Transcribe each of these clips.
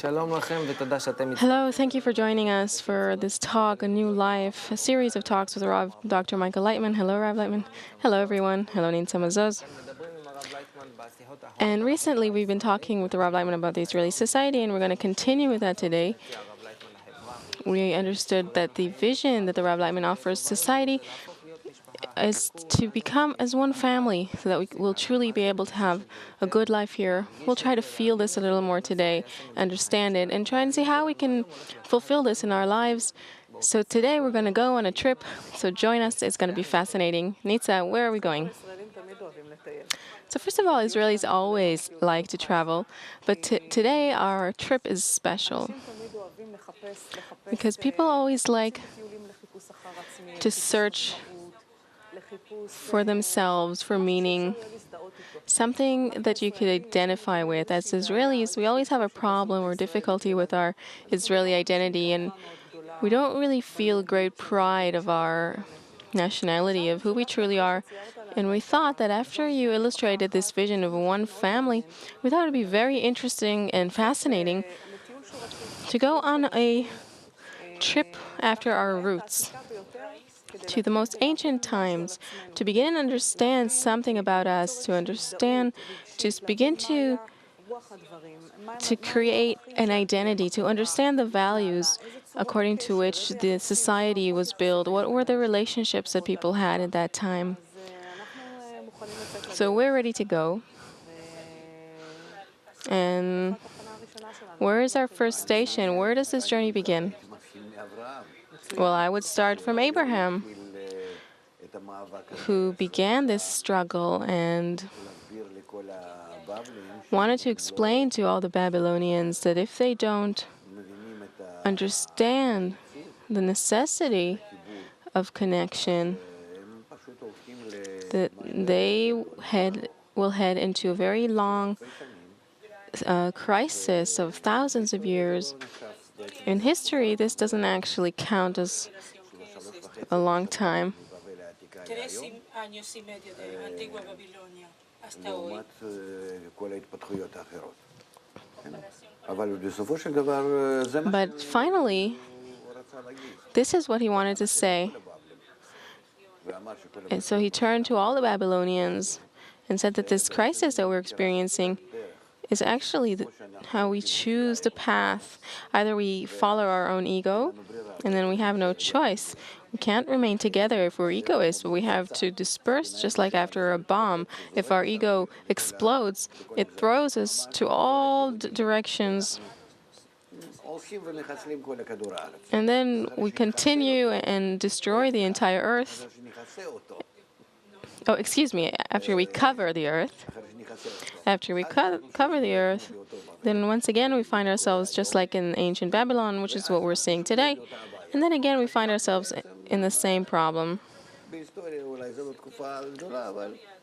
Hello, thank you for joining us for this talk, A New Life, a series of talks with Rav Dr. Michael Laitman. Hello, Rav Laitman. Hello, everyone. Hello, Ninsa Mazuz. And recently, we've been talking with the Rav Laitman about the Israeli society, and we're going to continue with that today. We understood that the vision that the Rav Laitman offers society is to become as one family so that we will truly be able to have a good life here. We'll try to feel this a little more today, understand it, and try and see how we can fulfill this in our lives. So today we're going to go on a trip, so join us. It's going to be fascinating. Nitza, where are we going? So first of all, Israelis always like to travel, but today our trip is special because people always like to search for themselves, for meaning, something that you could identify with. As Israelis, we always have a problem or difficulty with our Israeli identity, and we don't really feel great pride of our nationality, of who we truly are. And we thought that after you illustrated this vision of one family, we thought it would be very interesting and fascinating to go on a trip after our roots, to the most ancient times, to begin and understand something about us, to understand, to begin to create an identity, to understand the values according to which the society was built. What were the relationships that people had at that time? So we're ready to go. And where is our first station? Where does this journey begin? Well, I would start from Abraham, who began this struggle and wanted to explain to all the Babylonians that if they don't understand the necessity of connection, that they will head into a very long crisis of thousands of years. In history, this doesn't actually count as a long time. But finally, this is what he wanted to say. And so he turned to all the Babylonians and said that this crisis that we're experiencing is actually how we choose the path. Either we follow our own ego, and then we have no choice. We can't remain together if we're egoists, but we have to disperse just like after a bomb. If our ego explodes, it throws us to all directions. And then we continue and destroy the entire earth. Oh, excuse me, after we cover the earth. After we cover the earth, then once again we find ourselves just like in ancient Babylon, which is what we're seeing today. And then again we find ourselves in the same problem.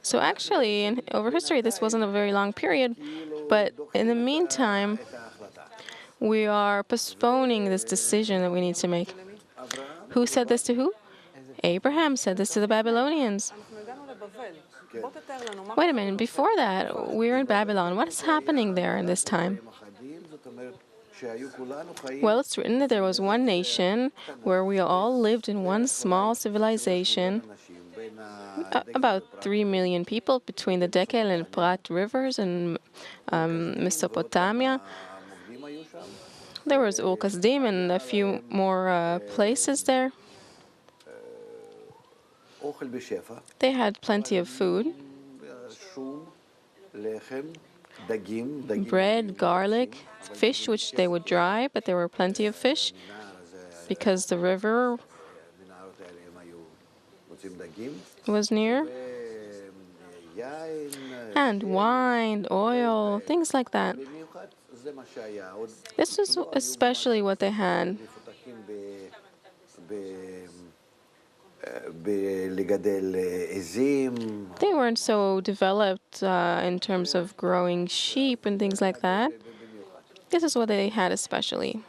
So actually, over history, this wasn't a very long period, but in the meantime, we are postponing this decision that we need to make. Who said this to who? Abraham said this to the Babylonians. Wait a minute, before that, we're in Babylon. What is happening there in this time? Well, it's written that there was one nation where we all lived in one small civilization, about 3 million people between the Dekel and Prat rivers in Mesopotamia. There was Ur-Kasdim and a few more places there. They had plenty of food, bread, garlic, fish, which they would dry, but there were plenty of fish because the river was near. And wine, oil, things like that. This was especially what they had. They weren't so developed in terms of growing sheep and things like that. This is what they had especially.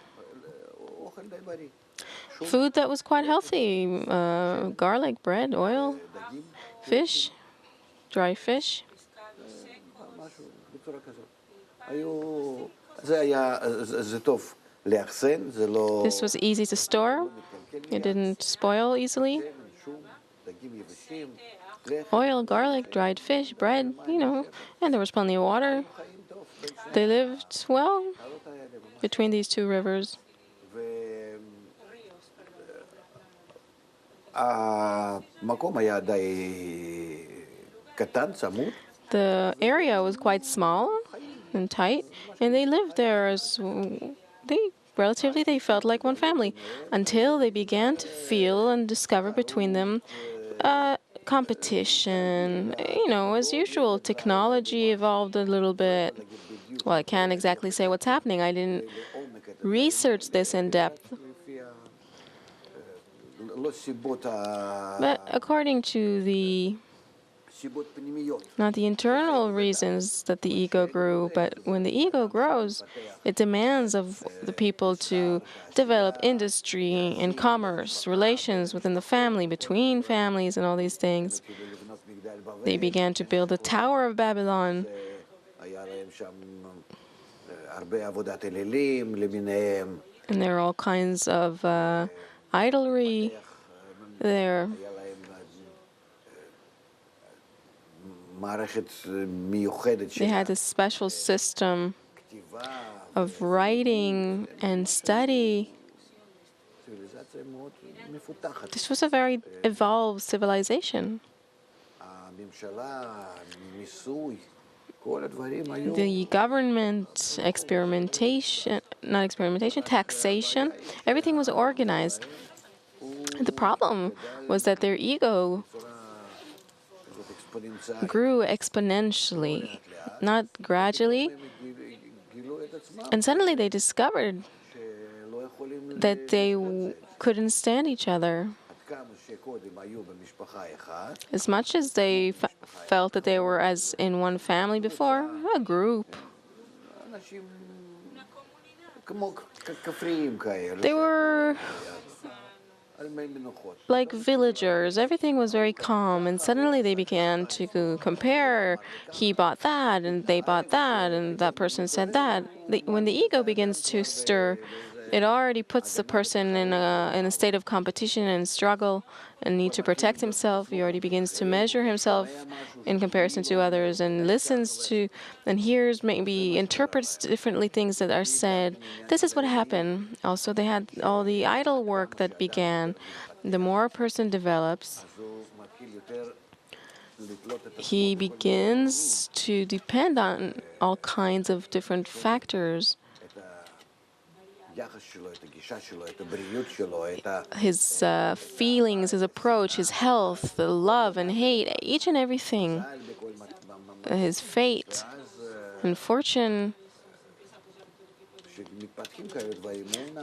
Food that was quite healthy, garlic, bread, oil, fish, dry fish. This was easy to store. It didn't spoil easily. Oil, garlic, dried fish, bread, and there was plenty of water. They lived well between these two rivers. The area was quite small and tight, and they lived there as they felt like one family until they began to feel and discover between them competition. As usual, technology evolved a little bit. Well, I can't exactly say what's happening. I didn't research this in depth. But according to not the internal reasons that the ego grew, but when the ego grows, it demands of the people to develop industry and commerce, relations within the family, between families, and all these things. They began to build the Tower of Babylon. And there are all kinds of idolatry there. They had a special system of writing and study. This was a very evolved civilization. The government, taxation, everything was organized. The problem was that their ego grew exponentially, not gradually. And suddenly they discovered that they couldn't stand each other. As much as they felt that they were as in one family before, a group. They were like villagers. Everything was very calm, and suddenly they began to compare. He bought that, and they bought that, and that person said that. When the ego begins to stir, it already puts the person in a state of competition and struggle and need to protect himself. He already begins to measure himself in comparison to others and listens to and hears, maybe interprets differently things that are said. This is what happened. Also, they had all the idol work that began. The more a person develops, he begins to depend on all kinds of different factors. His feelings, his approach, his health, the love and hate, each and everything, his fate and fortune.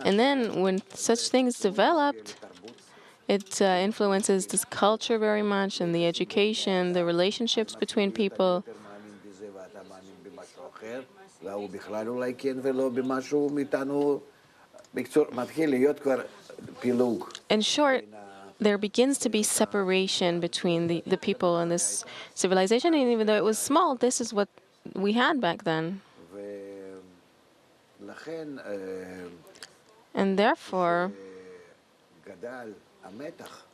And then when such things developed, it influences this culture very much, and the education, the relationships between people. In short, there begins to be separation between the people in this civilization, and even though it was small, this is what we had back then. And therefore,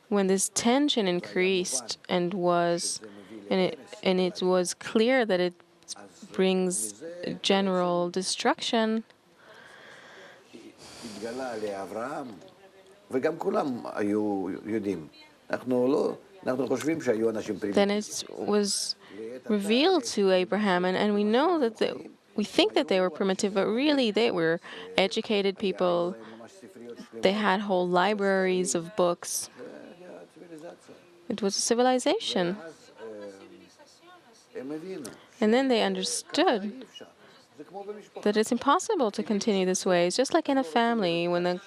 when this tension increased and it was clear that it brings general destruction, then it was revealed to Abraham, and we know that we think that they were primitive, but really they were educated people. They had whole libraries of books. It was a civilization. And then they understood that it's impossible to continue this way. It's just like in a family. When the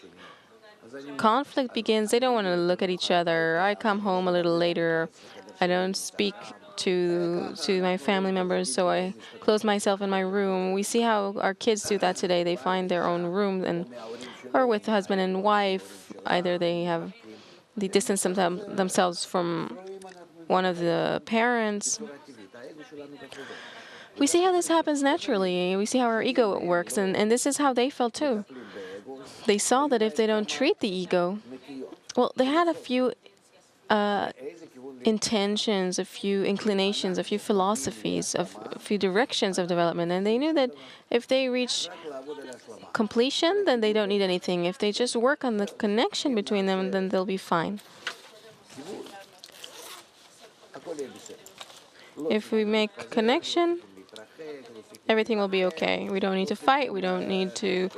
conflict begins, they don't want to look at each other. I come home a little later. I don't speak to my family members, so I close myself in my room. We see how our kids do that today. They find their own room, or with husband and wife, either they distance themselves from one of the parents. We see how this happens naturally. We see how our ego works, and this is how they felt too. They saw that if they don't treat the ego, well, they had a few intentions, a few inclinations, a few philosophies, a few directions of development, and they knew that if they reach completion, then they don't need anything. If they just work on the connection between them, then they'll be fine. If we make connection, everything will be okay. We don't need to fight. We don't need to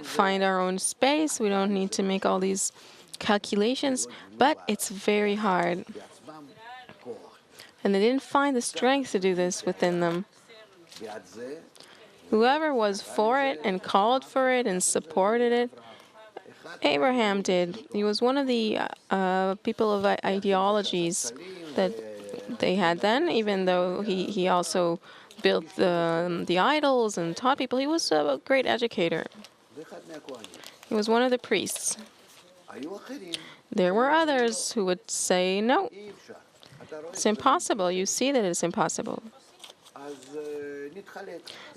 find our own space. We don't need to make all these calculations. But it's very hard. And they didn't find the strength to do this within them. Whoever was for it and called for it and supported it, Abraham did. He was one of the people of ideologies that they had then, even though he also built the idols and taught people. He was a great educator. He was one of the priests. There were others who would say, no, it's impossible. You see that it's impossible.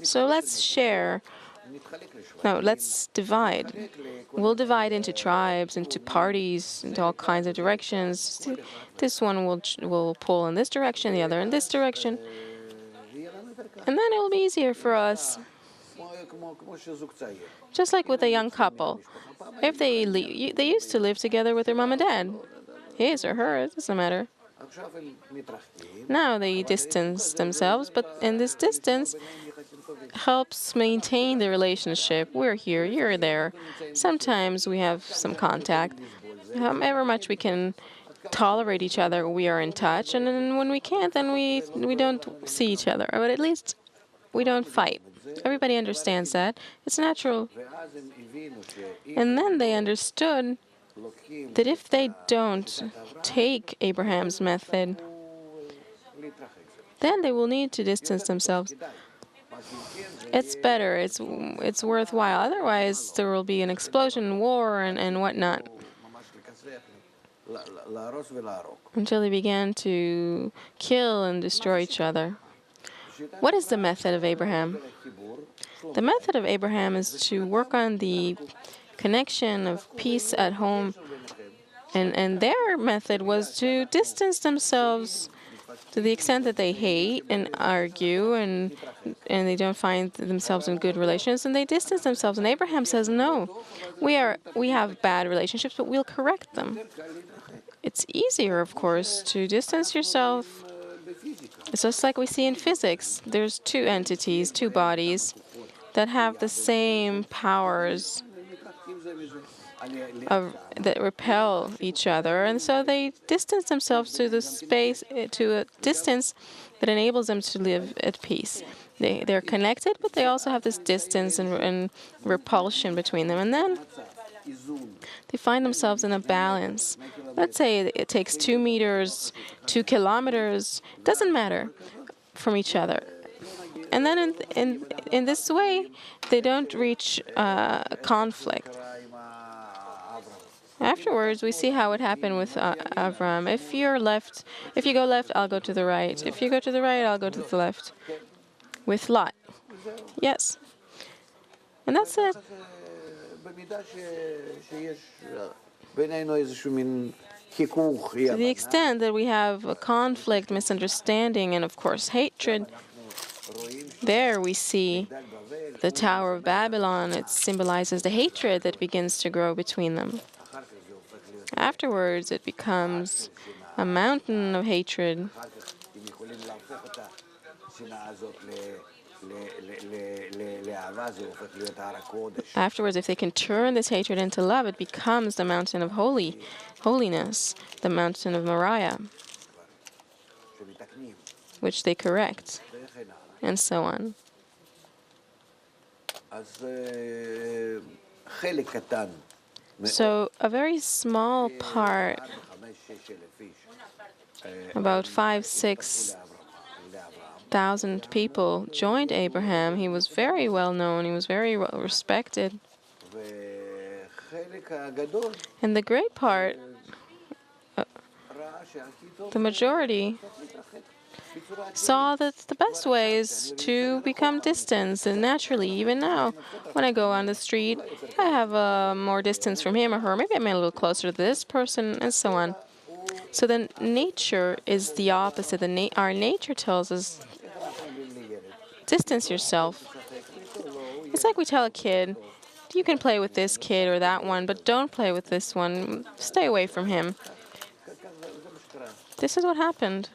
So let's share. No, let's divide. We'll divide into tribes, into parties, into all kinds of directions. This one will pull in this direction, the other in this direction. And then it will be easier for us. Just like with a young couple. If they used to live together with their mom and dad. His or her, it doesn't matter. Now they distance themselves, but in this distance helps maintain the relationship. We're here, you're there. Sometimes we have some contact. However much we can tolerate each other, we are in touch, and then when we can't, then we don't see each other. But at least we don't fight. Everybody understands that. It's natural. And then they understood that if they don't take Abraham's method, then they will need to distance themselves. It's better. It's worthwhile. Otherwise, there will be an explosion, war, and whatnot. Until they began to kill and destroy each other. What is the method of Abraham? The method of Abraham is to work on the connection of peace at home. And their method was to distance themselves to the extent that they hate and argue and they don't find themselves in good relations, and they distance themselves. And Abraham says, no, we have bad relationships, but we'll correct them. It's easier, of course, to distance yourself. It's just like we see in physics. There's two entities, two bodies that have the same powers that repel each other, and so they distance themselves to the space, to a distance that enables them to live at peace. They're connected, but they also have this distance and repulsion between them, and then they find themselves in a balance. Let's say it takes 2 meters, 2 kilometers, doesn't matter, from each other. And then in this way, they don't reach conflict. Afterwards, we see how it happened with Avram. If you go left, I'll go to the right. If you go to the right, I'll go to the left. With Lot. Yes. And that's it. To the extent that we have a conflict, misunderstanding, and of course hatred, there we see the Tower of Babylon. It symbolizes the hatred that begins to grow between them. Afterwards, it becomes a mountain of hatred. Afterwards, if they can turn this hatred into love, it becomes the mountain of holiness, the mountain of Moriah, which they correct, and so on. So a very small part, about 5,000-6,000 people joined Abraham. He was very well known. He was very well respected. And the great part, the majority, saw that the best way is to become distant. And naturally, even now, when I go on the street, I have more distance from him or her. Maybe I'm a little closer to this person, and so on. So then nature is the opposite. Our nature tells us, distance yourself. It's like we tell a kid, you can play with this kid or that one, but don't play with this one. Stay away from him. This is what happened.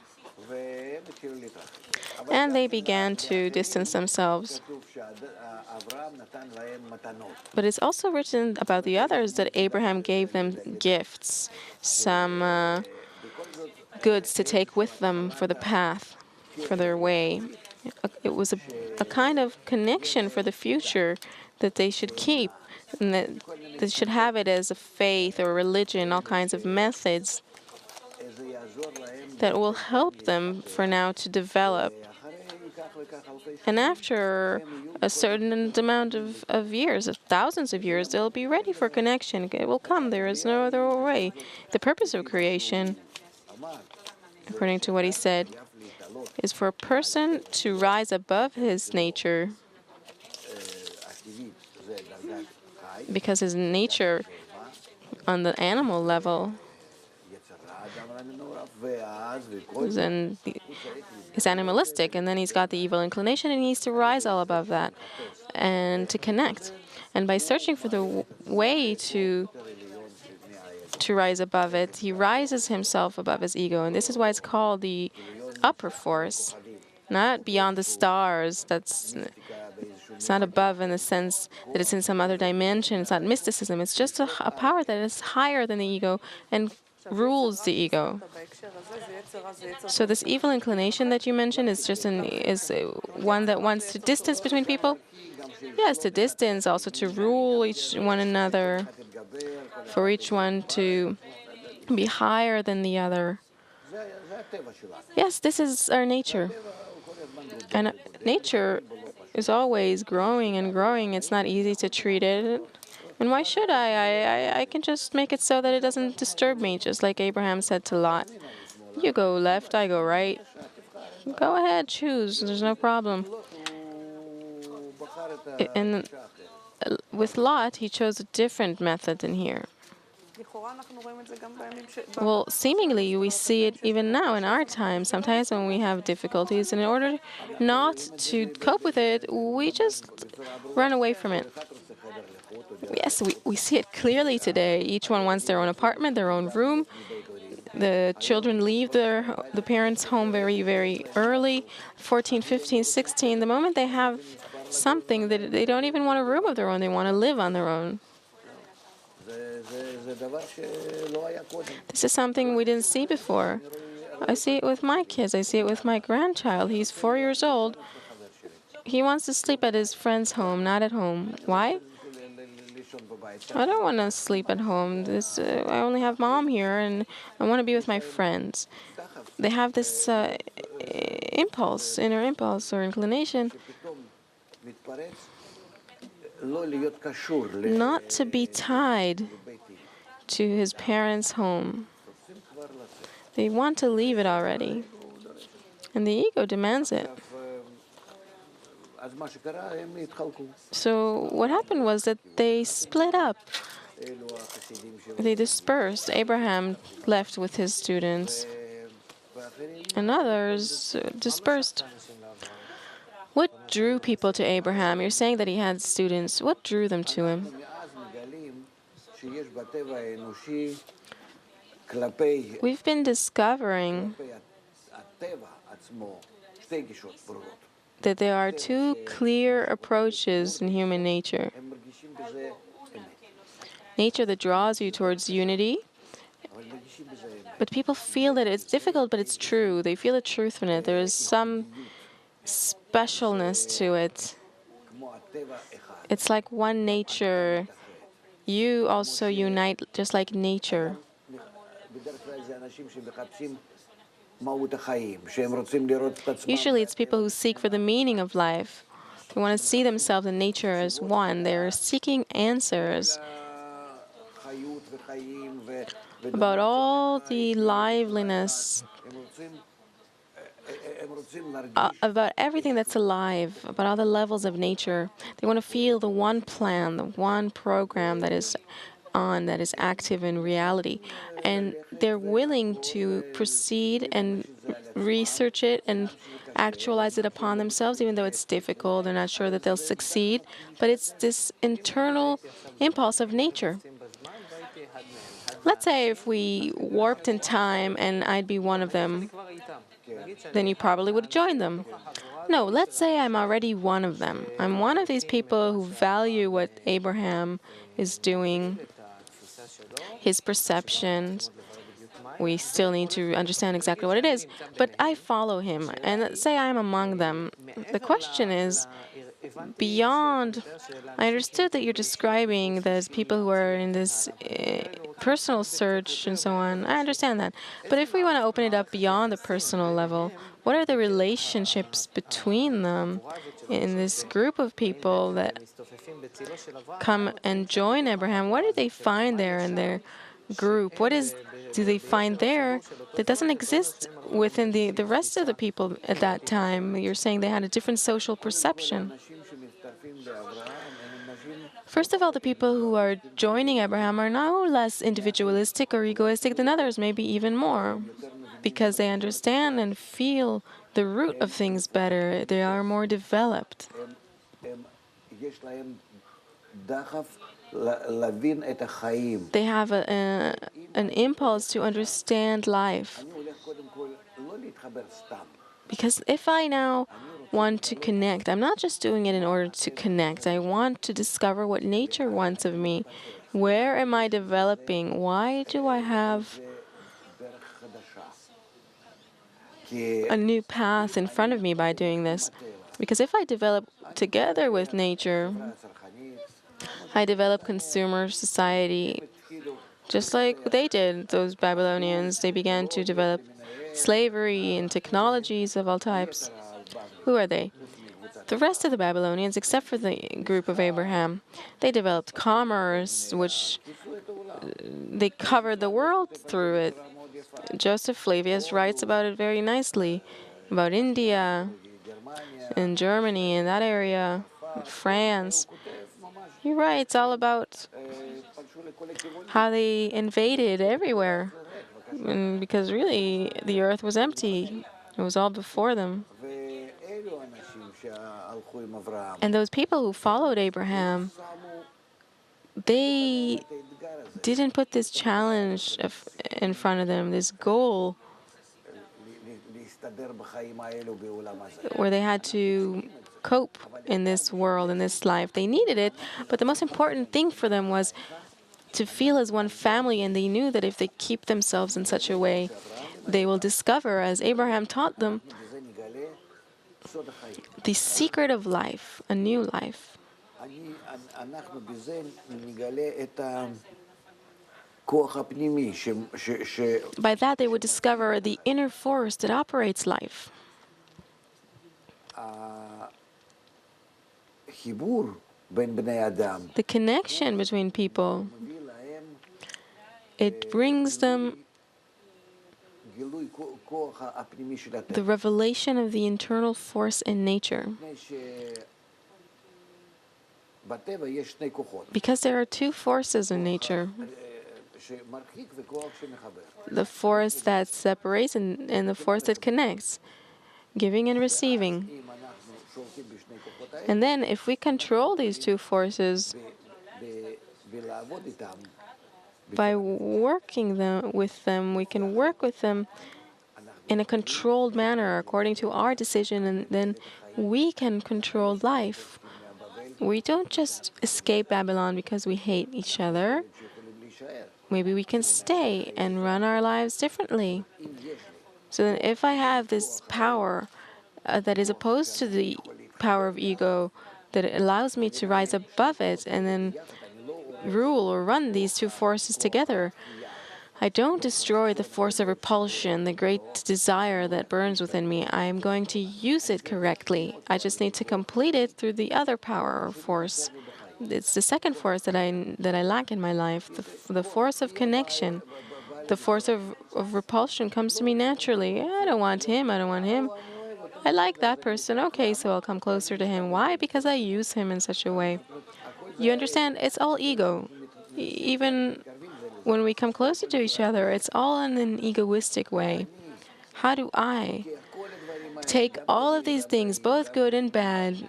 And they began to distance themselves. But it's also written about the others that Abraham gave them gifts, some goods to take with them for the path, for their way. It was a kind of connection for the future that they should keep, and that they should have it as a faith or religion, all kinds of methods that will help them for now to develop. And after a certain amount of years, of thousands of years, they'll be ready for connection. It will come. There is no other way. The purpose of creation, according to what he said, is for a person to rise above his nature, because his nature on the animal level is animalistic, and then he's got the evil inclination, and he needs to rise all above that and to connect. And by searching for the way to rise above it, he rises himself above his ego, and this is why it's called the upper force, not beyond the stars. It's not above in the sense that it's in some other dimension. It's not mysticism. It's just a power that is higher than the ego and rules the ego. So this evil inclination that you mentioned is just one that wants to distance between people. Yes, to distance, also to rule one another, for each one to be higher than the other. Yes, this is our nature. And nature is always growing and growing. It's not easy to treat it. And why should I? I can just make it so that it doesn't disturb me, just like Abraham said to Lot. You go left, I go right. Go ahead, choose. There's no problem. And with Lot, he chose a different method than here. Well, seemingly, we see it even now in our time. Sometimes when we have difficulties, and in order not to cope with it, we just run away from it. Yes, we see it clearly today. Each one wants their own apartment, their own room. The children leave the parents' home very, very early, 14, 15, 16. The moment they have something, that they don't even want a room of their own. They want to live on their own. This is something we didn't see before. I see it with my kids. I see it with my grandchild. He's 4 years old. He wants to sleep at his friend's home, not at home. Why? I don't want to sleep at home. I only have mom here, and I want to be with my friends. They have this impulse, inner impulse or inclination, not to be tied to his parents' home. They want to leave it already, and the ego demands it. So what happened was that they split up. They dispersed. Abraham left with his students, and others dispersed. What drew people to Abraham? You're saying that he had students. What drew them to him? We've been discovering that there are two clear approaches in human nature. Nature that draws you towards unity, but people feel that it's difficult, but it's true. They feel the truth in it. There is some specialness to it. It's like one nature. You also unite just like nature. Usually it's people who seek for the meaning of life. They want to see themselves in nature as one. They're seeking answers about all the liveliness about everything that's alive, about all the levels of nature. They want to feel the one plan, the one program that is on, that is active in reality. And they're willing to proceed and research it and actualize it upon themselves, even though it's difficult. They're not sure that they'll succeed. But it's this internal impulse of nature. Let's say if we warped in time and I'd be one of them, then you probably would join them. No, let's say I'm already one of them. I'm one of these people who value what Abraham is doing, his perceptions. We still need to understand exactly what it is, but I follow him, and let's say I'm among them. The question is, beyond, I understood that you're describing there's people who are in this personal search and so on. I understand that. But if we want to open it up beyond the personal level, what are the relationships between them in this group of people that come and join Abraham? What do they find there in their group? Do they find there that doesn't exist within the rest of the people at that time? You're saying they had a different social perception. First of all, the people who are joining Abraham are no less individualistic or egoistic than others, maybe even more, because they understand and feel the root of things better. They are more developed. They have an impulse to understand life. Because if I now want to connect, I'm not just doing it in order to connect. I want to discover what nature wants of me. Where am I developing? Why do I have a new path in front of me by doing this? Because if I develop together with nature, I develop consumer society, just like they did, those Babylonians. They began to develop slavery and technologies of all types. Who are they? The rest of the Babylonians, except for the group of Abraham, they developed commerce, which they covered the world through it. Joseph Flavius writes about it very nicely, about India and Germany and that area, France. He writes all about how they invaded everywhere, because really the earth was empty. It was all before them. And those people who followed Abraham, they didn't put this challenge in front of them, this goal where they had to cope in this world, in this life. They needed it, but the most important thing for them was to feel as one family, and they knew that if they keep themselves in such a way, they will discover, as Abraham taught them, the secret of life, a new life. By that, they would discover the inner force that operates life. The connection between people, it brings them the revelation of the internal force in nature. Because there are two forces in nature. The force that separates and the force that connects, giving and receiving. And then if we control these two forces by working with them, we can work with them in a controlled manner according to our decision, and then we can control life. We don't just escape Babylon because we hate each other. Maybe we can stay and run our lives differently. So then if I have this power that is opposed to the power of ego, that allows me to rise above it and then rule or run these two forces together, I don't destroy the force of repulsion, the great desire that burns within me. I am going to use it correctly. I just need to complete it through the other power or force. It's the second force that I lack in my life, the force of connection, the force of repulsion comes to me naturally. I don't want him. I don't want him. I like that person. Okay, so I'll come closer to him. Why? Because I use him in such a way. You understand? It's all ego. Even when we come closer to each other, it's all in an egoistic way. How do I take all of these things, both good and bad,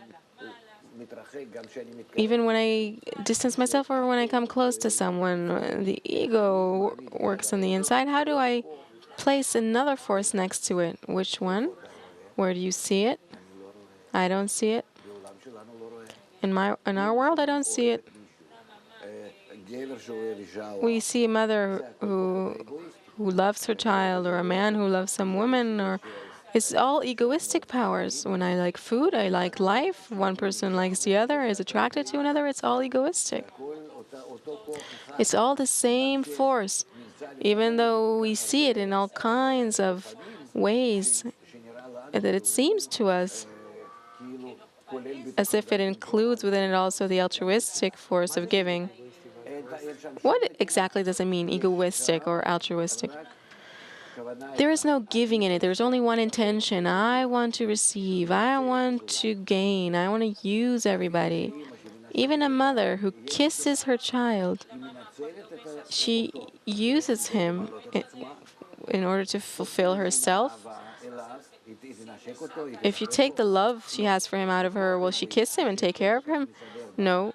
even when I distance myself or when I come close to someone? The ego works on the inside. How do I place another force next to it? Which one? Where do you see it? I don't see it. In our world, I don't see it. We see a mother who loves her child, or a man who loves some woman, or it's all egoistic powers. When I like food, I like life. One person likes the other, is attracted to another. It's all egoistic. It's all the same force, even though we see it in all kinds of ways that it seems to us as if it includes within it also the altruistic force of giving. What exactly does it mean, egoistic or altruistic? There is no giving in it. There's only one intention. I want to receive. I want to gain. I want to use everybody. Even a mother who kisses her child, she uses him in order to fulfill herself. If you take the love she has for him out of her, will she kiss him and take care of him? No.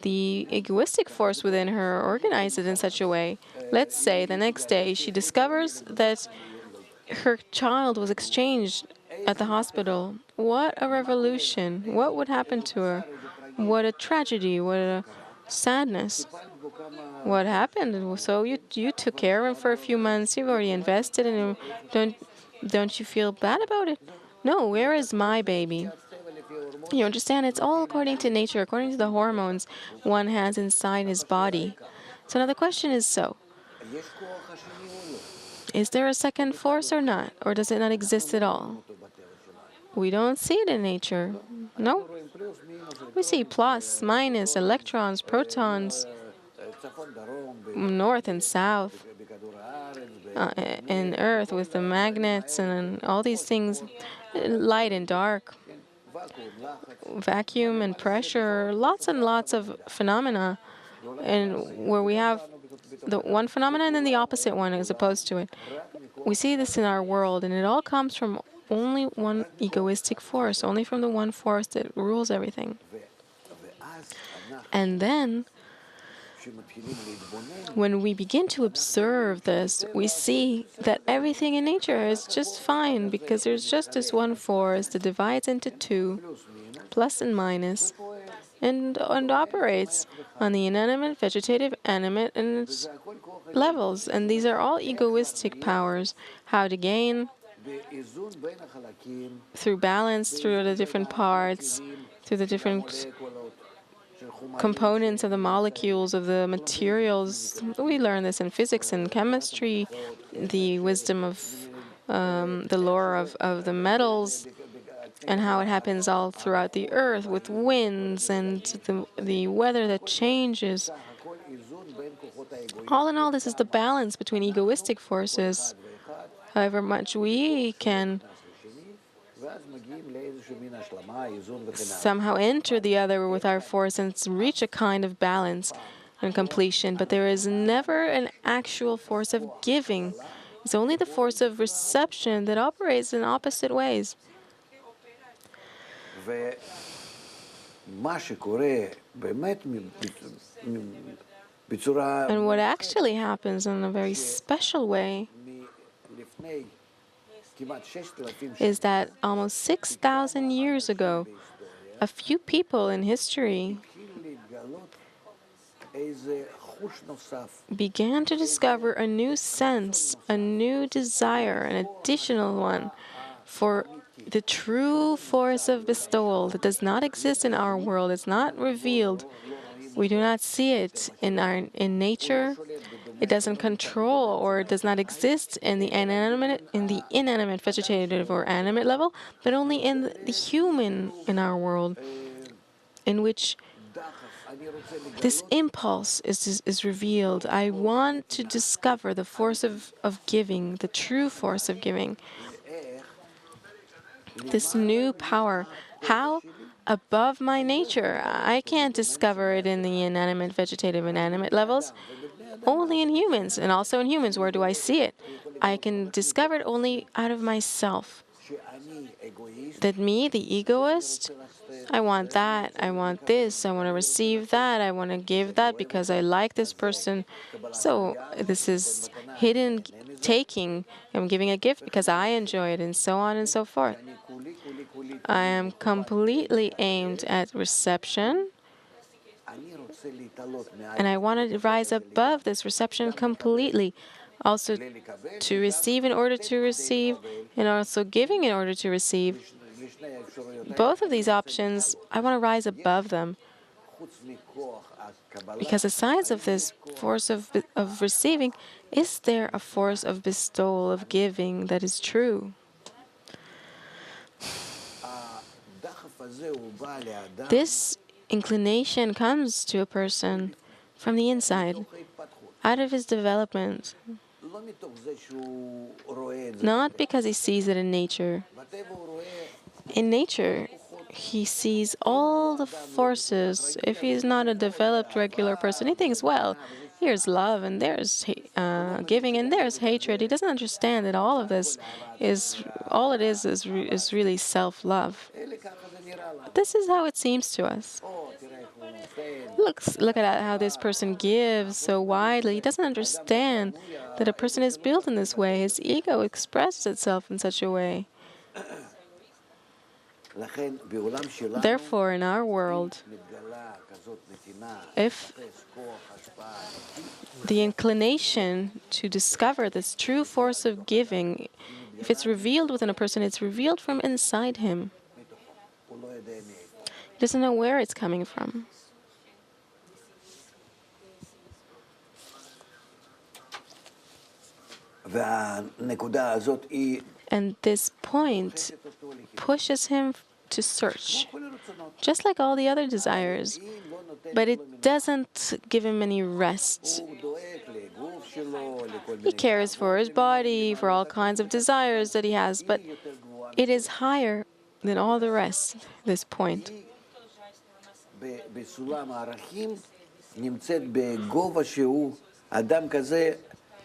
The egoistic force within her organizes it in such a way. Let's say the next day she discovers that her child was exchanged at the hospital. What a revolution. What would happen to her? What a tragedy. What a sadness. What happened? So you took care of him for a few months. You've already invested in him. Don't you feel bad about it? No, where is my baby? You understand? It's all according to nature, according to the hormones one has inside his body. So now the question is is there a second force or not? Or does it not exist at all? We don't see it in nature. No. We see plus, minus, electrons, protons, north and south, in Earth with the magnets and all these things, light and dark, vacuum and pressure, lots and lots of phenomena, and where we have the one phenomena and then the opposite one as opposed to it. We see this in our world, and it all comes from only one egoistic force, only from the one force that rules everything. And then, when we begin to observe this, we see that everything in nature is just fine because there's just this one force that divides into two, plus and minus, and operates on the inanimate, vegetative, animate, and its levels. And these are all egoistic powers. How to gain through balance, through the different parts, through the different components of the molecules, of the materials. We learn this in physics and chemistry, the wisdom of the lore of the metals, and how it happens all throughout the earth with winds and the weather that changes. All in all, this is the balance between egoistic forces. However much we can somehow enter the other with our force and reach a kind of balance and completion, but there is never an actual force of giving. It's only the force of reception that operates in opposite ways. And what actually happens in a very special way is that almost 6,000 years ago, a few people in history began to discover a new sense, a new desire, an additional one for the true force of bestowal that does not exist in our world. It's not revealed. We do not see it in nature. It doesn't control or it does not exist in the inanimate, vegetative, or animate level, but only in the human in our world, in which this impulse is revealed. I want to discover the force of giving, the true force of giving, this new power. How? Above my nature. I can't discover it in the inanimate, vegetative, inanimate levels. Only in humans, and also in humans. Where do I see it? I can discover it only out of myself. That me, the egoist, I want that, I want this, I want to receive that, I want to give that because I like this person. So this is hidden taking. I'm giving a gift because I enjoy it, and so on and so forth. I am completely aimed at reception, and I want to rise above this reception completely. Also, to receive in order to receive, and also giving in order to receive. Both of these options, I want to rise above them. Because aside of this force of receiving, is there a force of bestowal, of giving that is true? This inclination comes to a person from the inside, out of his development, not because he sees it in nature. In nature, he sees all the forces. If he's not a developed regular person, he thinks, well, here's love and there's giving and there's hatred. He doesn't understand that all of this is, all it is really self-love. This is how it seems to us. Look at how this person gives so widely. He doesn't understand that a person is built in this way. His ego expresses itself in such a way. Therefore, in our world, if the inclination to discover this true force of giving, if it's revealed within a person, it's revealed from inside him. He doesn't know where it's coming from. And this point pushes him to search, just like all the other desires. But it doesn't give him any rest. He cares for his body, for all kinds of desires that he has, but it is higher than all the rest, this point.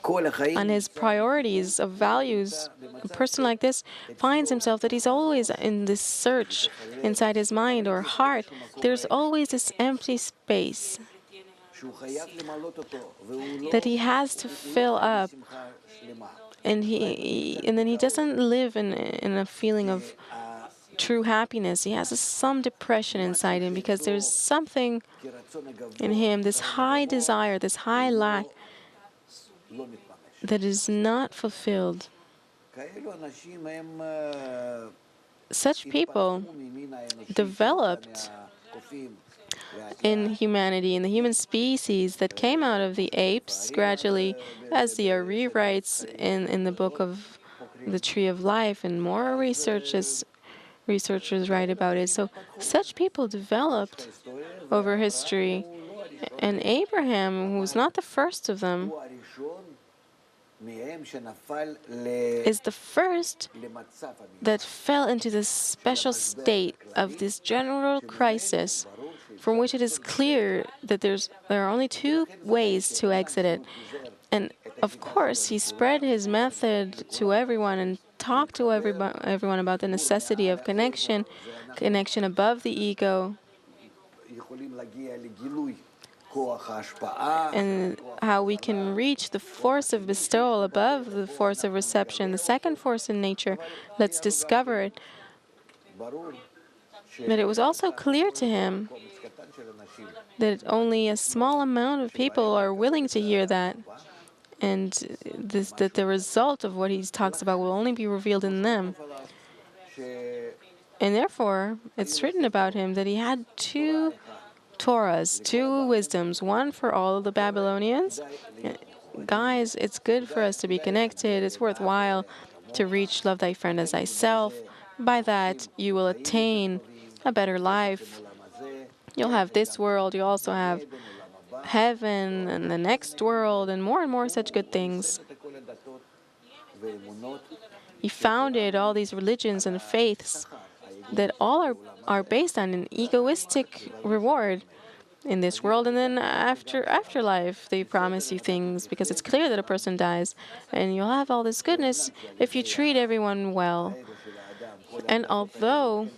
On his priorities of values, a person like this finds himself that he's always in this search inside his mind or heart. There's always this empty space that he has to fill up, and then he doesn't live in a feeling of true happiness. He has some depression inside him because there's something in him, this high desire, this high lack that is not fulfilled. Such people developed in humanity, in the human species that came out of the apes gradually, as the Ari writes in the book of the Tree of Life, and more researchers write about it. So such people developed over history, and Abraham, who was not the first of them, is the first that fell into this special state of this general crisis, from which it is clear that there are only two ways to exit it. And of course, he spread his method to everyone and talked to everyone about the necessity of connection above the ego, and how we can reach the force of bestowal above the force of reception, the second force in nature. Let's discover it. But it was also clear to him that only a small amount of people are willing to hear that, and that the result of what he talks about will only be revealed in them. And therefore, it's written about him that he had two Torahs, two wisdoms, one for all of the Babylonians. Guys, it's good for us to be connected. It's worthwhile to reach love thy friend as thyself. By that, you will attain a better life You'll have this world, you also have heaven and the next world, and more such good things. He founded all these religions and faiths that all are based on an egoistic reward in this world, and then afterlife they promise you things because it's clear that a person dies, and you'll have all this goodness if you treat everyone well. And although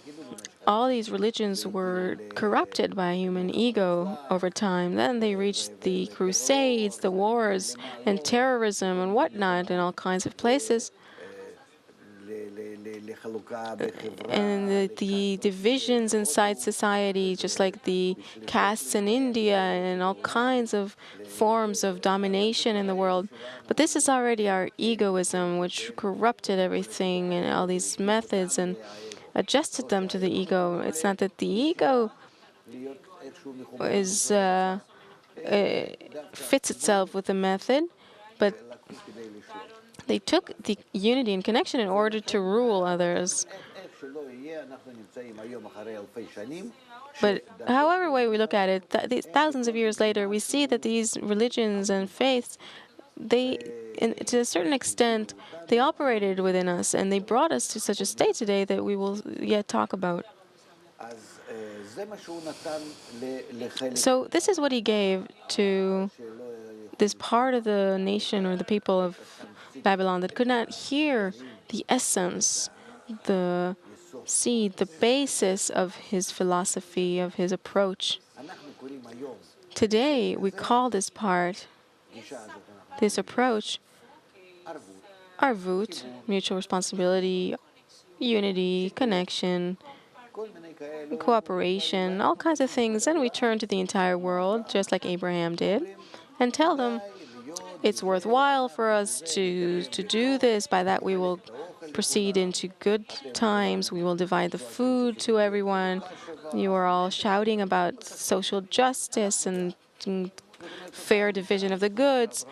all these religions were corrupted by human ego over time, then they reached the Crusades, the wars, and terrorism and whatnot in all kinds of places. And the divisions inside society, just like the castes in India and all kinds of forms of domination in the world. But this is already our egoism, which corrupted everything and all these methods and adjusted them to the ego. It's not that the ego is fits itself with the method, but they took the unity and connection in order to rule others. But however way we look at it, thousands of years later, we see that these religions and faiths, to a certain extent, they operated within us, and they brought us to such a state today that we will yet talk about. So this is what he gave to this part of the nation or the people of Babylon that could not hear the essence, the seed, the basis of his philosophy, of his approach. Today, we call this part, this approach, arvut, mutual responsibility, unity, connection, cooperation, all kinds of things. And we turn to the entire world, just like Abraham did, and tell them, it's worthwhile for us to do this. By that, we will proceed into good times. We will divide the food to everyone. You are all shouting about social justice and fair division of the goods,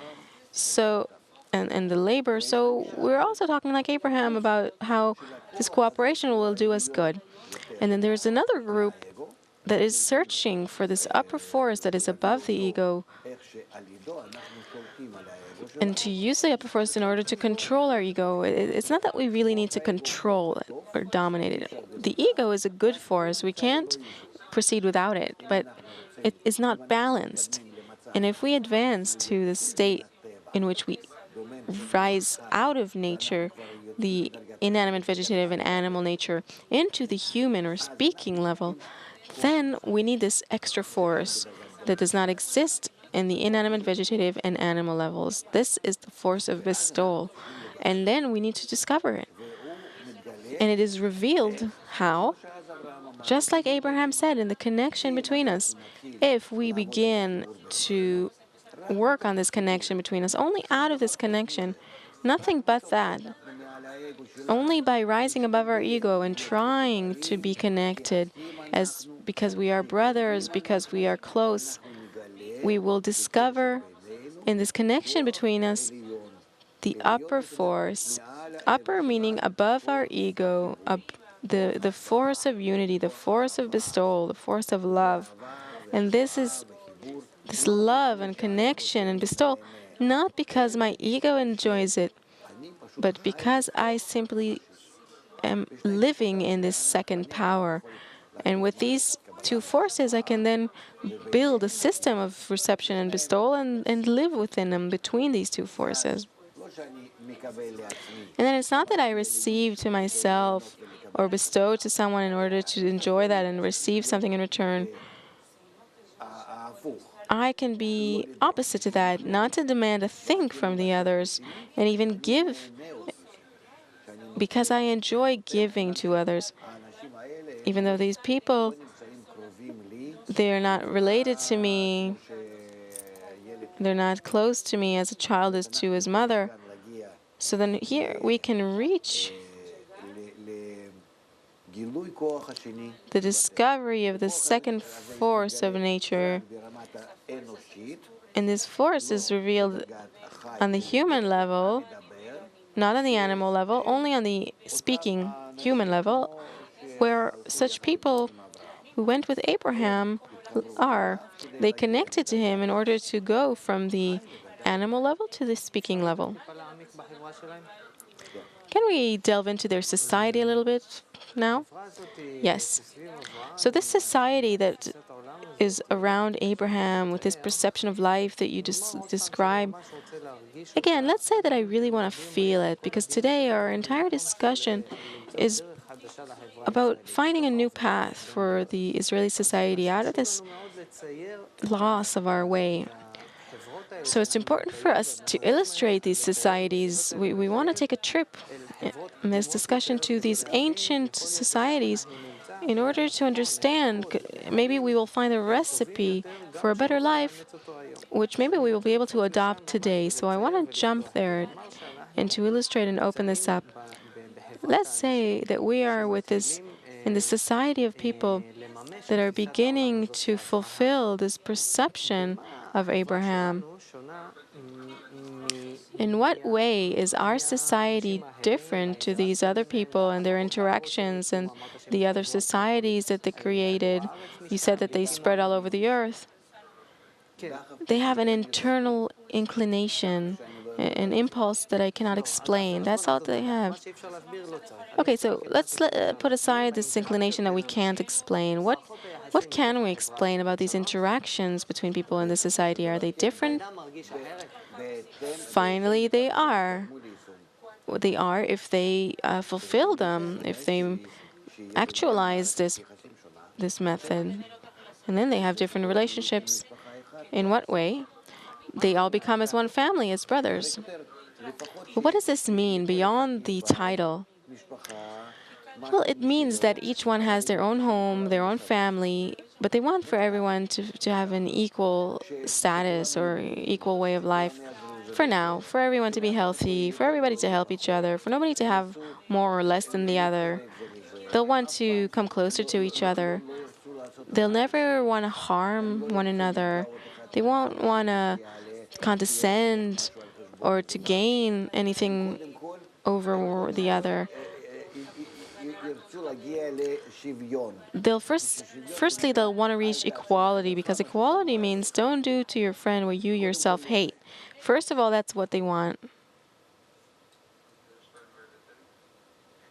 and the labor. So we're also talking like Abraham about how this cooperation will do us good. And then there's another group that is searching for this upper force that is above the ego, and to use the upper force in order to control our ego. It's not that we really need to control it or dominate it. The ego is a good force. We can't proceed without it, but it is not balanced. And if we advance to the state in which we rise out of nature, the inanimate, vegetative, and animal nature, into the human or speaking level, then we need this extra force that does not exist in the inanimate, vegetative, and animal levels. This is the force of bestowal. And then we need to discover it. And it is revealed how? Just like Abraham said, in the connection between us. If we begin to work on this connection between us, only out of this connection, nothing but that, only by rising above our ego and trying to be connected, because we are brothers, because we are close, we will discover in this connection between us the upper force, upper meaning above our ego, the force of unity, the force of bestowal, the force of love. And this is this love and connection and bestowal, not because my ego enjoys it, but because I simply am living in this second power. And with these two forces, I can then build a system of reception and bestowal and live within them, between these two forces. And then it's not that I receive to myself or bestow to someone in order to enjoy that and receive something in return. I can be opposite to that, not to demand a thing from the others, and even give because I enjoy giving to others. Even though these people, they are not related to me, they're not close to me as a child is to his mother. So then here we can reach the discovery of the second force of nature. And this force is revealed on the human level, not on the animal level, only on the speaking human level, where such people who went with Abraham are. They connected to him in order to go from the animal level to the speaking level. Can we delve into their society a little bit now? Yes. So this society that is around Abraham with this perception of life that you just describe, again, let's say that I really want to feel it, because today our entire discussion is about finding a new path for the Israeli society out of this loss of our way. So it's important for us to illustrate these societies. We want to take a trip in this discussion to these ancient societies in order to understand. Maybe we will find a recipe for a better life, which maybe we will be able to adopt today. So I want to jump there and to illustrate and open this up. Let's say that we are in the society of people that are beginning to fulfill this perception of Abraham. In what way is our society different to these other people and their interactions and the other societies that they created? You said that they spread all over the earth. They have an internal inclination, an impulse that I cannot explain. That's all they have. Okay, so let's put aside this inclination that we can't explain. What can we explain about these interactions between people in the society? Are they different? Finally, they are. They are if they fulfill them, if they actualize this method. And then they have different relationships. In what way? They all become as one family, as brothers. But what does this mean beyond the title? Well, it means that each one has their own home, their own family, but they want for everyone to have an equal status or equal way of life. For now, for everyone to be healthy, for everybody to help each other, for nobody to have more or less than the other. They'll want to come closer to each other. They'll never want to harm one another. They won't want to condescend or to gain anything over the other. Firstly, they'll want to reach equality, because equality means don't do to your friend what you yourself hate. First of all, that's what they want.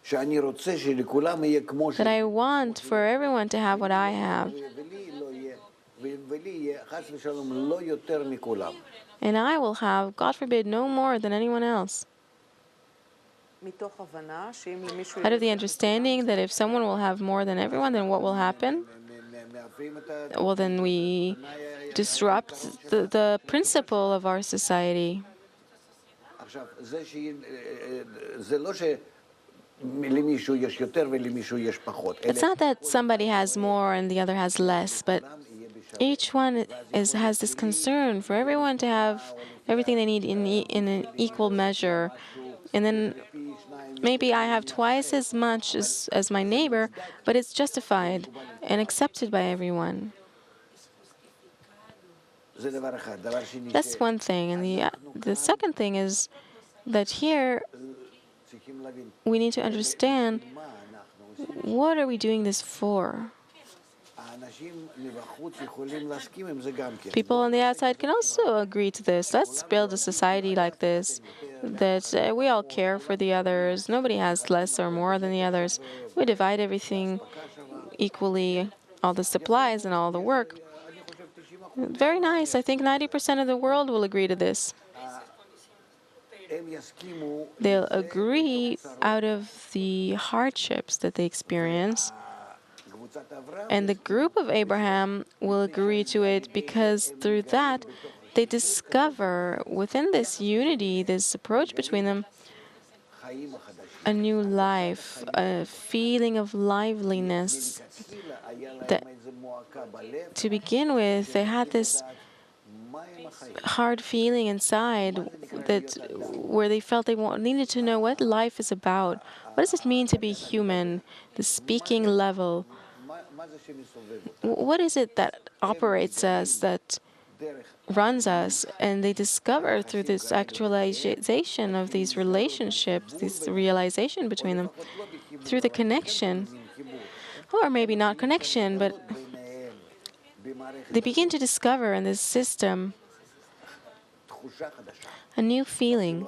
That I want for everyone to have what I have. And I will have, God forbid, no more than anyone else. Out of the understanding that if someone will have more than everyone, then what will happen? Well, then we disrupt the principle of our society. It's not that somebody has more and the other has less, but each one has this concern for everyone to have everything they need in an equal measure. And then maybe I have twice as much as my neighbor, but it's justified and accepted by everyone. That's one thing. And the second thing is that here we need to understand, what are we doing this for? People on the outside can also agree to this. Let's build a society like this, that we all care for the others. Nobody has less or more than the others. We divide everything equally, all the supplies and all the work. Very nice. I think 90% of the world will agree to this. They'll agree out of the hardships that they experience. And the group of Abraham will agree to it because through that, they discover within this unity, this approach between them, a new life, a feeling of liveliness. That, to begin with, they had this hard feeling inside that where they felt they needed to know what life is about. What does it mean to be human? The speaking level. What is it that operates us, that runs us? And they discover through this actualization of these relationships, this realization between them, through the connection, or maybe not connection, but they begin to discover in this system a new feeling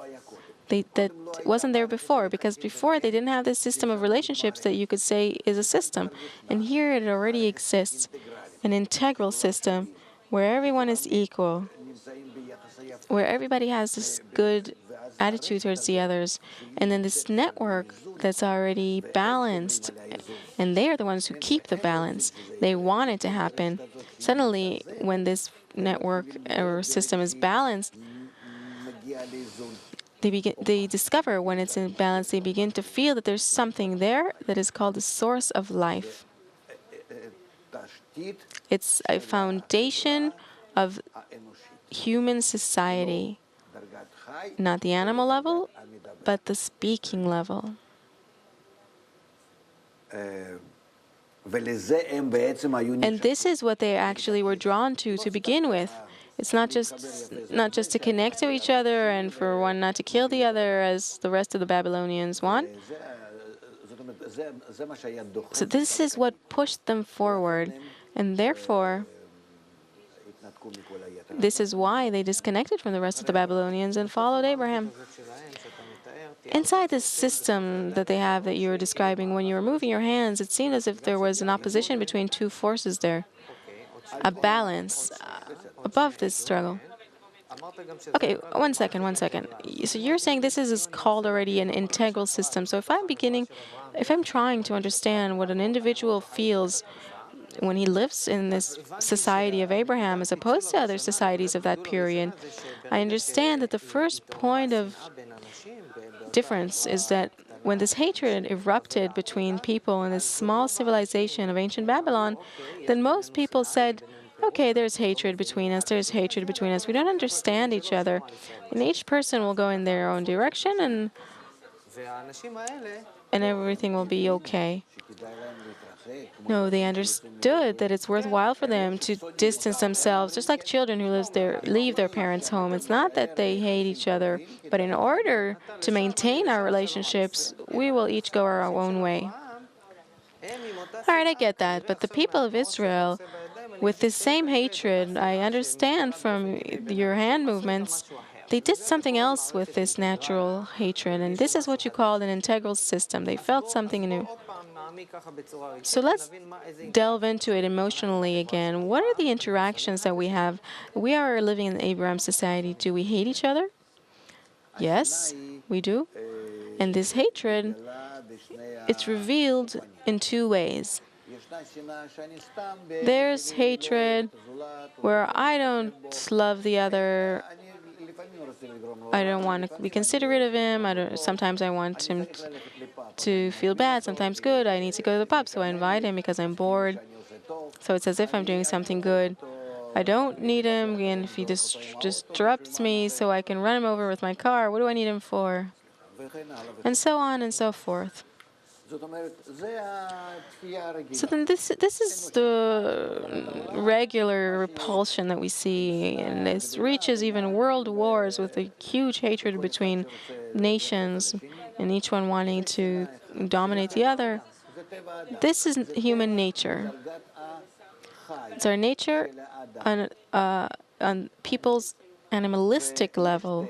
that wasn't there before, because before they didn't have this system of relationships that you could say is a system. And here it already exists, an integral system where everyone is equal, where everybody has this good attitude towards the others, and then this network that's already balanced, and they are the ones who keep the balance. They want it to happen. Suddenly, when this network or system is balanced, they discover when it's in balance, they begin to feel that there's something there that is called the source of life. It's a foundation of human society, not the animal level, but the speaking level. And this is what they actually were drawn to begin with. It's not just to connect to each other and for one not to kill the other as the rest of the Babylonians want. So this is what pushed them forward, and therefore this is why they disconnected from the rest of the Babylonians and followed Abraham. Inside this system that they have that you were describing, when you were moving your hands, it seemed as if there was an opposition between two forces there, a balance above this struggle. Okay, one second. So you're saying this is called already an integral system. So if I'm trying to understand what an individual feels when he lives in this society of Abraham as opposed to other societies of that period, I understand that the first point of difference is that when this hatred erupted between people in this small civilization of ancient Babylon, then most people said, okay, there's hatred between us, we don't understand each other, and each person will go in their own direction, and everything will be okay. No, they understood that it's worthwhile for them to distance themselves, just like children who leave their parents' home. It's not that they hate each other, but in order to maintain our relationships, we will each go our own way. All right, I get that, but the people of Israel, with this same hatred, I understand from your hand movements, they did something else with this natural hatred, and this is what you call an integral system. They felt something new. So let's delve into it emotionally again. What are the interactions that we have? We are living in Abraham society. Do we hate each other? Yes, we do. And this hatred, it's revealed in two ways. There's hatred where I don't love the other. I don't want to be considerate of him. Sometimes I want him to feel bad, sometimes good. I need to go to the pub, so I invite him because I'm bored. So it's as if I'm doing something good. I don't need him, and if he disrupts me so I can run him over with my car, what do I need him for? And so on and so forth. So then this is the regular repulsion that we see, and this reaches even world wars with a huge hatred between nations and each one wanting to dominate the other. This is human nature. It's our nature on people's animalistic level,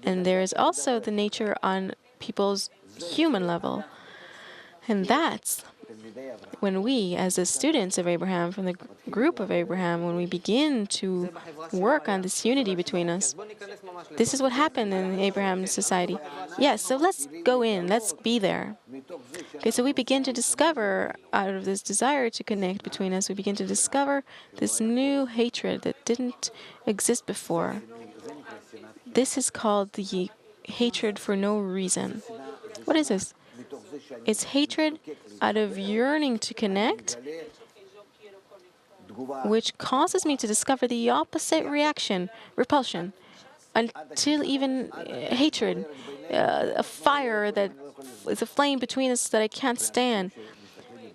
and there is also the nature on people's human level. And that's when we, as the students of Abraham, from the group of Abraham, when we begin to work on this unity between us, this is what happened in Abraham's society. Yes, so let's go in, let's be there. Okay, so we begin to discover, out of this desire to connect between us, we begin to discover this new hatred that didn't exist before. This is called the hatred for no reason. What is this? It's hatred out of yearning to connect, which causes me to discover the opposite reaction, repulsion, until even hatred, a fire that is a flame between us that I can't stand.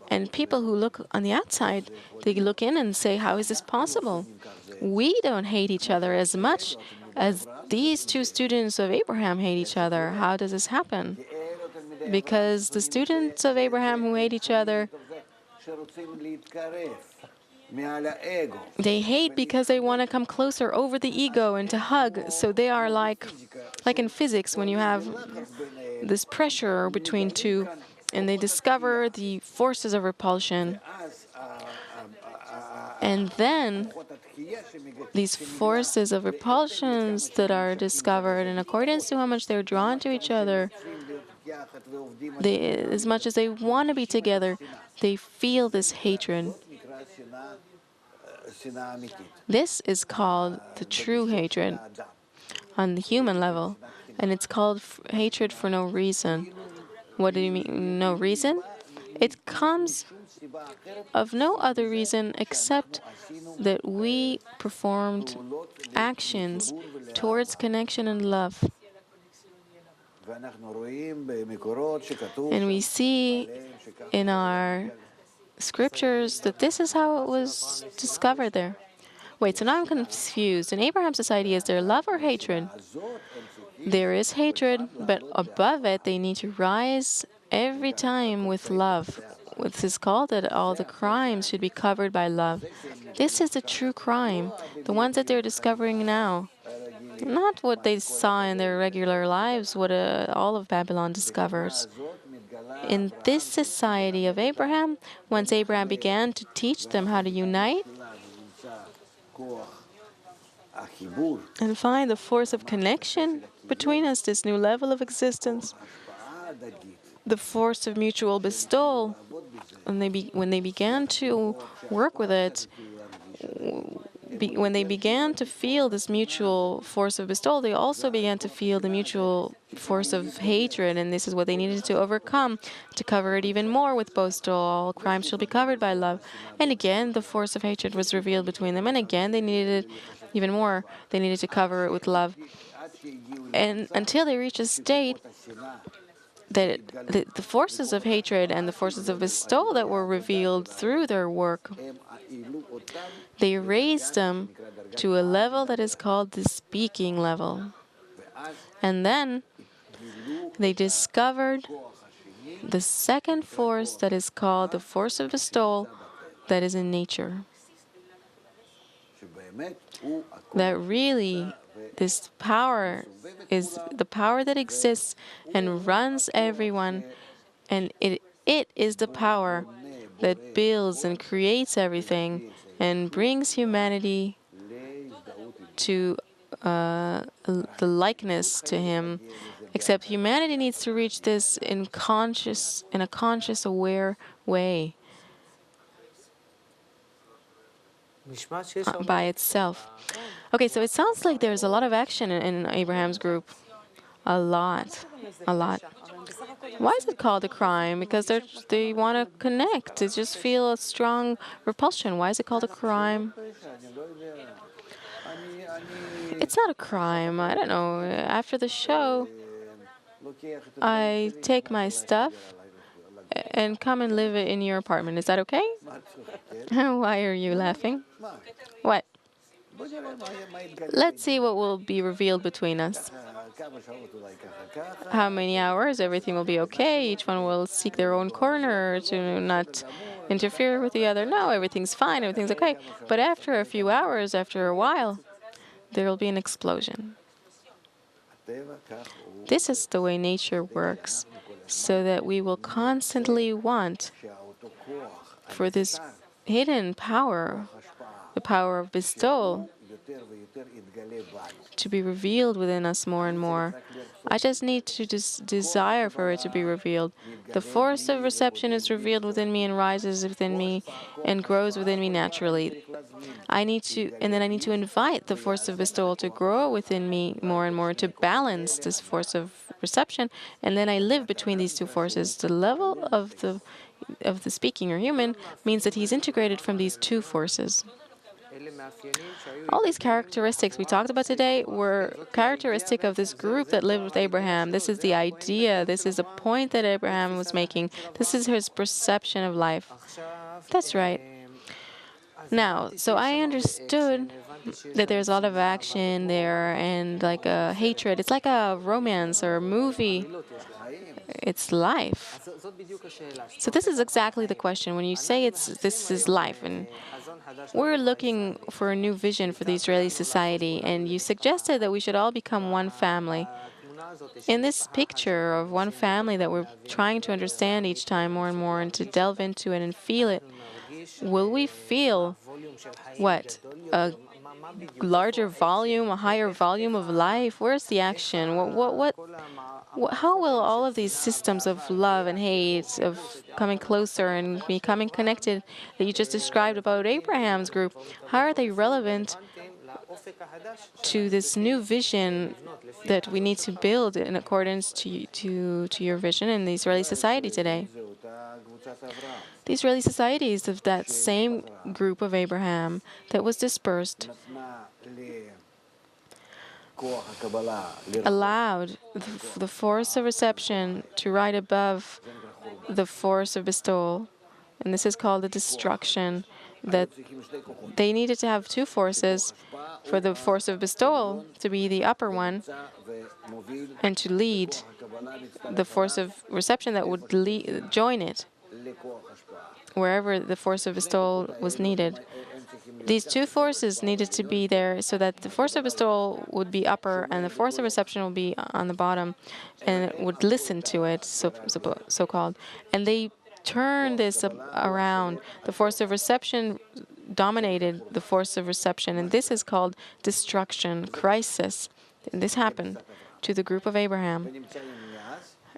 And people who look on the outside, they look in and say, how is this possible? We don't hate each other as much as these two students of Abraham hate each other. How does this happen? Because the students of Abraham who hate each other, They hate because they want to come closer over the ego and to hug. So they are like in physics when you have this pressure between two, and they discover the forces of repulsion. And then these forces of repulsions that are discovered in accordance to how much they're drawn to each other, as much as they want to be together, they feel this hatred. This is called the true hatred on the human level, and it's called hatred for no reason. What do you mean, no reason? It comes of no other reason except that we performed actions towards connection and love. And we see in our scriptures that this is how it was discovered there. Wait, so now I'm confused. In Abraham's society, is there love or hatred? There is hatred, but above it, they need to rise every time with love. It is called that all the crimes should be covered by love. This is the true crime, the ones that they're discovering now. Not what they saw in their regular lives, what all of Babylon discovers. In this society of Abraham, once Abraham began to teach them how to unite and find the force of connection between us, this new level of existence, the force of mutual bestowal, when they began to work with it, when they began to feel this mutual force of bestowal, they also began to feel the mutual force of hatred, and this is what they needed to overcome, to cover it even more with bestowal. All crimes shall be covered by love. And again, the force of hatred was revealed between them, and again, they needed it even more. They needed to cover it with love. And until they reached a state that the forces of hatred and the forces of bestowal that were revealed through their work, they raised them to a level that is called the speaking level. And then they discovered the second force that is called the force of bestowal that is in nature. That really, this power is the power that exists and runs everyone, and it is the power that builds and creates everything and brings humanity to the likeness to Him. Except humanity needs to reach this in a conscious, aware way by itself. Okay, so it sounds like there's a lot of action in Abraham's group. A lot. A lot. Why is it called a crime? Because they want to connect. They just feel a strong repulsion. Why is it called a crime? It's not a crime. I don't know. After the show, I take my stuff and come and live in your apartment. Is that okay? Why are you laughing? What? Let's see what will be revealed between us. How many hours? Everything will be okay. Each one will seek their own corner to not interfere with the other. No, everything's fine. Everything's okay. But after a few hours, after a while, there will be an explosion. This is the way nature works, so that we will constantly want for this hidden power, the power of bestowal, to be revealed within us more and more. I just need to desire for it to be revealed. The force of reception is revealed within me and rises within me and grows within me naturally. I need to invite the force of bestowal to grow within me more and more to balance this force of reception, and then I live between these two forces. The level of the speaking or human means that he's integrated from these two forces. All these characteristics we talked about today were characteristic of this group that lived with Abraham. This is the idea. This is the point that Abraham was making. This is his perception of life. That's right. Now, so I understood that there's a lot of action there and like a hatred. It's like a romance or a movie. It's life. So this is exactly the question. When you say this is life, and we're looking for a new vision for the Israeli society, and you suggested that we should all become one family. In this picture of one family that we're trying to understand each time more and more and to delve into it and feel it, will we feel what? A larger volume, a higher volume of life? Where's the action? How will all of these systems of love and hate, of coming closer and becoming connected that you just described about Abraham's group, how are they relevant to this new vision that we need to build in accordance to your vision in the Israeli society today? The Israeli society is of that same group of Abraham that was dispersed, allowed the force of reception to rise above the force of bestowal. And this is called the destruction, that they needed to have two forces for the force of bestowal to be the upper one and to lead the force of reception that would join it wherever the force of bestowal was needed. These two forces needed to be there so that the force of bestowal would be upper and the force of reception would be on the bottom, and it would listen to it, so called. And they turned this around. The force of reception dominated the force of reception, and this is called destruction, crisis. And this happened to the group of Abraham.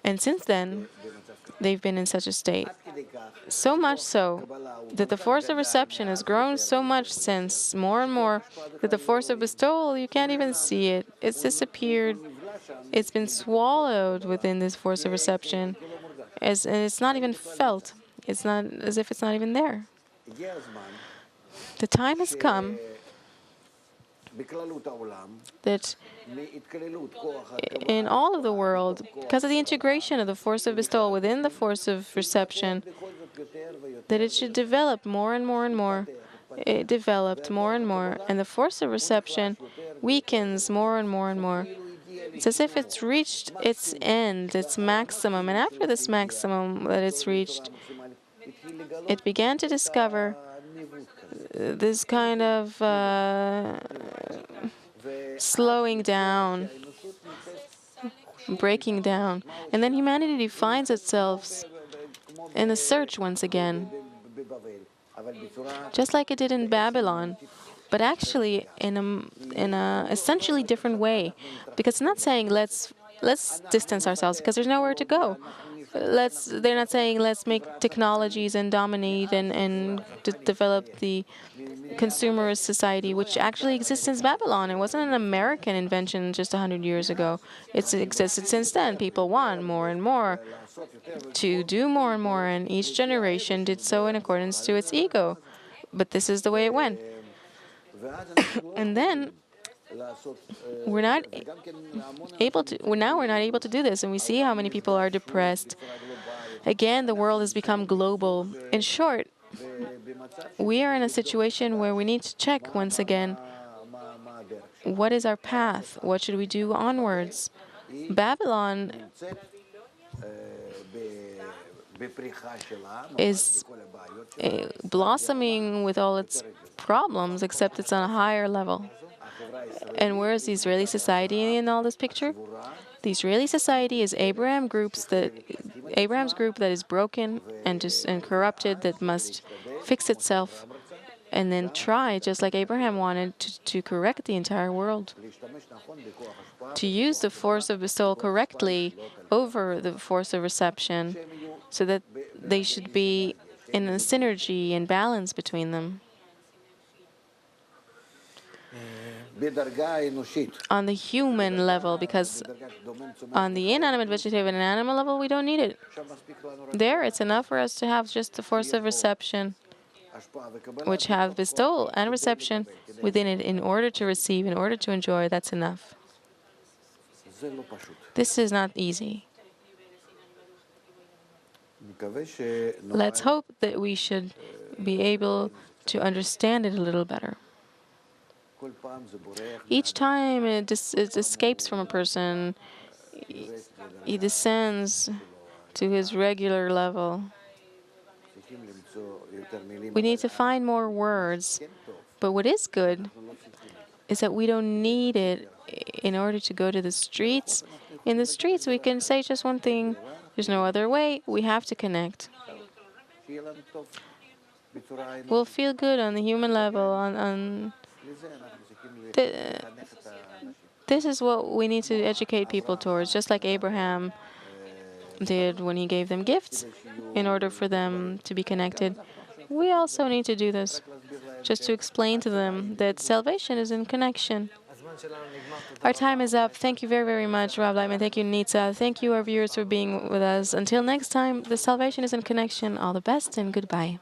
And since then, they've been in such a state. So much so that the force of reception has grown so much since, more and more, that the force of bestowal, you can't even see it. It's disappeared. It's been swallowed within this force of reception, and it's not even felt. It's not as if it's not even there. The time has come that in all of the world, because of the integration of the force of bestowal within the force of reception, that it should develop more and more and more. It developed more and more, and the force of reception weakens more and more and more. It's as if it's reached its end, its maximum, and after this maximum that it's reached, it began to discover this kind of slowing down, breaking down. And then humanity finds itself in a search once again, just like it did in Babylon, but actually in a essentially different way. Because it's not saying let's distance ourselves, because there's nowhere to go. They're not saying let's make technologies and dominate and develop the consumerist society, which actually exists since Babylon. It wasn't an American invention just 100 years ago. It's existed since then. People want more and more to do more and more, and each generation did so in accordance to its ego. But this is the way it went. And then we're not able to. Now we're not able to do this, and we see how many people are depressed. Again, the world has become global. In short, we are in a situation where we need to check once again, what is our path? What should we do onwards? Babylon is blossoming with all its problems, except it's on a higher level. And where is the Israeli society in all this picture? The Israeli society is Abraham's group that is broken and corrupted, that must fix itself and then try, just like Abraham wanted, to correct the entire world. To use the force of bestowal correctly over the force of reception, so that they should be in a synergy and balance between them. On the human level, because on the inanimate, vegetative, and animal level, we don't need it. There, it's enough for us to have just the force of reception, which have bestowal and reception within it in order to receive, in order to enjoy. That's enough. This is not easy. Let's hope that we should be able to understand it a little better. Each time it escapes from a person, he descends to his regular level. We need to find more words, but what is good is that we don't need it in order to go to the streets. In the streets, we can say just one thing. There's no other way. We have to connect. We'll feel good on the human level. Th- this is what we need to educate people towards, just like Abraham did when he gave them gifts in order for them to be connected. We also need to do this, just to explain to them that salvation is in connection. Our time is up. Thank you very, very much, Rob Laitman. Thank you, Nitsa. Thank you, our viewers, for being with us. Until next time, the salvation is in connection. All the best and goodbye.